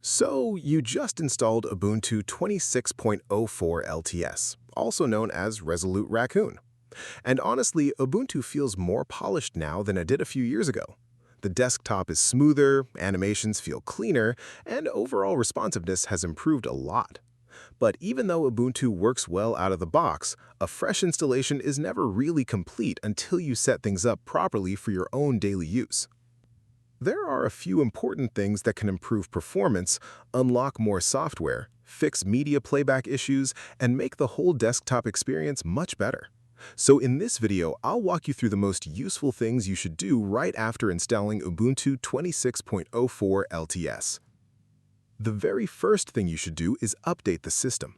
So, you just installed Ubuntu 26.04 LTS, also known as Resolute Raccoon. And honestly, Ubuntu feels more polished now than it did a few years ago. The desktop is smoother, animations feel cleaner, and overall responsiveness has improved a lot. But even though Ubuntu works well out of the box, a fresh installation is never really complete until you set things up properly for your own daily use. There are a few important things that can improve performance, unlock more software, fix media playback issues, and make the whole desktop experience much better. So in this video, I'll walk you through the most useful things you should do right after installing Ubuntu 26.04 LTS. The very first thing you should do is update the system.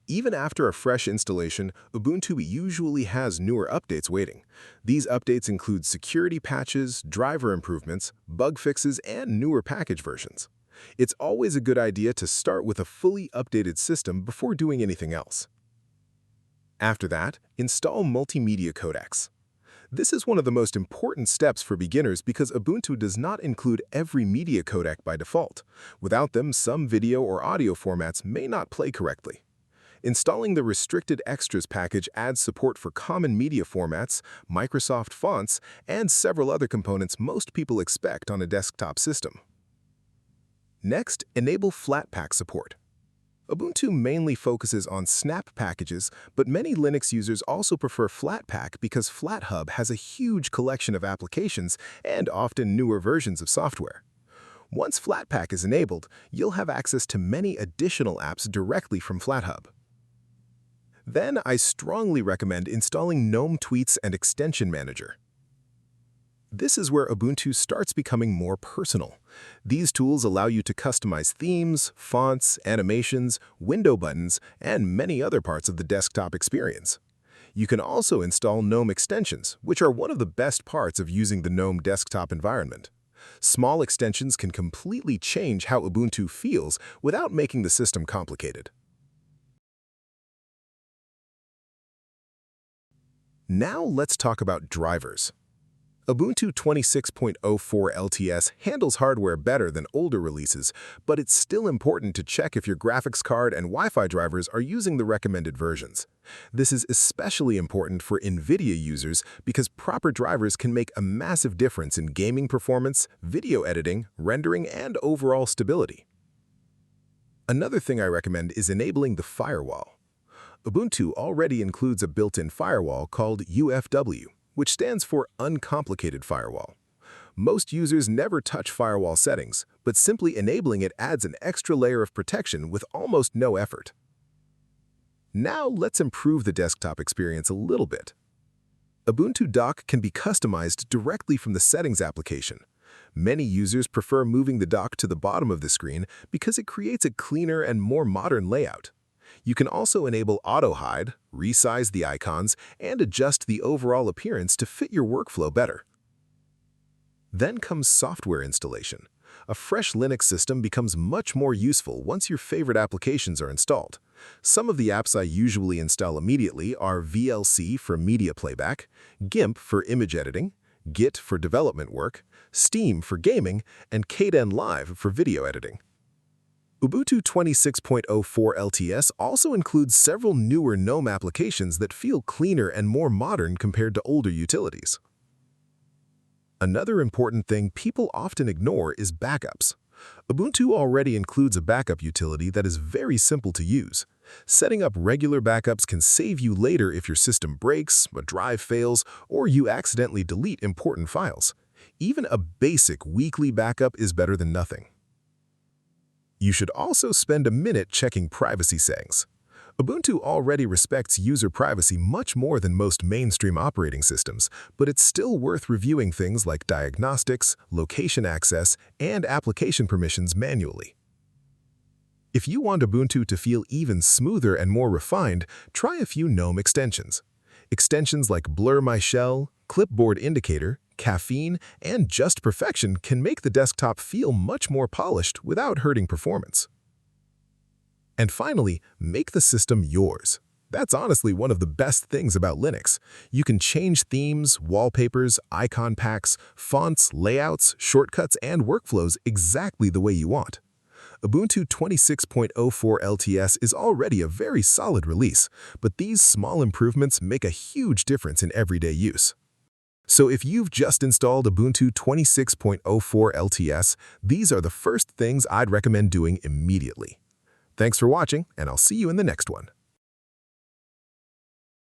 Even after a fresh installation, Ubuntu usually has newer updates waiting. These updates include security patches, driver improvements, bug fixes, and newer package versions. It's always a good idea to start with a fully updated system before doing anything else. After that, install Multimedia codecs. This is one of the most important steps for beginners because Ubuntu does not include every media codec by default. Without them, some video or audio formats may not play correctly. Installing the Restricted Extras package adds support for common media formats, Microsoft fonts, and several other components most people expect on a desktop system. Next, enable Flatpak support. Ubuntu mainly focuses on Snap packages, but many Linux users also prefer Flatpak because FlatHub has a huge collection of applications and often newer versions of software. Once Flatpak is enabled, you'll have access to many additional apps directly from FlatHub. Then, I strongly recommend installing GNOME Tweaks and Extension Manager. This is where Ubuntu starts becoming more personal. These tools allow you to customize themes, fonts, animations, window buttons, and many other parts of the desktop experience. You can also install GNOME extensions, which are one of the best parts of using the GNOME desktop environment. Small extensions can completely change how Ubuntu feels without making the system complicated. Now let's talk about drivers. Ubuntu 26.04 LTS handles hardware better than older releases, but it's still important to check if your graphics card and Wi-Fi drivers are using the recommended versions. This is especially important for NVIDIA users because proper drivers can make a massive difference in gaming performance, video editing, rendering, and overall stability. Another thing I recommend is enabling the Firewall. Ubuntu already includes a built-in firewall called UFW, which stands for Uncomplicated Firewall. Most users never touch firewall settings, but simply enabling it adds an extra layer of protection with almost no effort. Now let's improve the desktop experience a little bit. Ubuntu Dock can be customized directly from the Settings application. Many users prefer moving the dock to the bottom of the screen because it creates a cleaner and more modern layout. You can also enable auto-hide, resize the icons, and adjust the overall appearance to fit your workflow better. Then comes software installation. A fresh Linux system becomes much more useful once your favorite applications are installed. Some of the apps I usually install immediately are VLC for media playback, GIMP for image editing, Git for development work, Steam for gaming, and Kdenlive for video editing. Ubuntu 26.04 LTS also includes several newer GNOME applications that feel cleaner and more modern compared to older utilities. Another important thing people often ignore is backups. Ubuntu already includes a backup utility that is very simple to use. Setting up regular backups can save you later if your system breaks, a drive fails, or you accidentally delete important files. Even a basic weekly backup is better than nothing. You should also spend a minute checking privacy settings. Ubuntu already respects user privacy much more than most mainstream operating systems, but it's still worth reviewing things like diagnostics, location access, and application permissions manually. If you want Ubuntu to feel even smoother and more refined, try a few GNOME extensions. Extensions like Blur My Shell, Clipboard Indicator, Caffeine, and Just Perfection can make the desktop feel much more polished without hurting performance. And finally, make the system yours. That's honestly one of the best things about Linux. You can change themes, wallpapers, icon packs, fonts, layouts, shortcuts, and workflows exactly the way you want. Ubuntu 26.04 LTS is already a very solid release, but these small improvements make a huge difference in everyday use. So if you've just installed Ubuntu 26.04 LTS, these are the first things I'd recommend doing immediately. Thanks for watching, and I'll see you in the next one.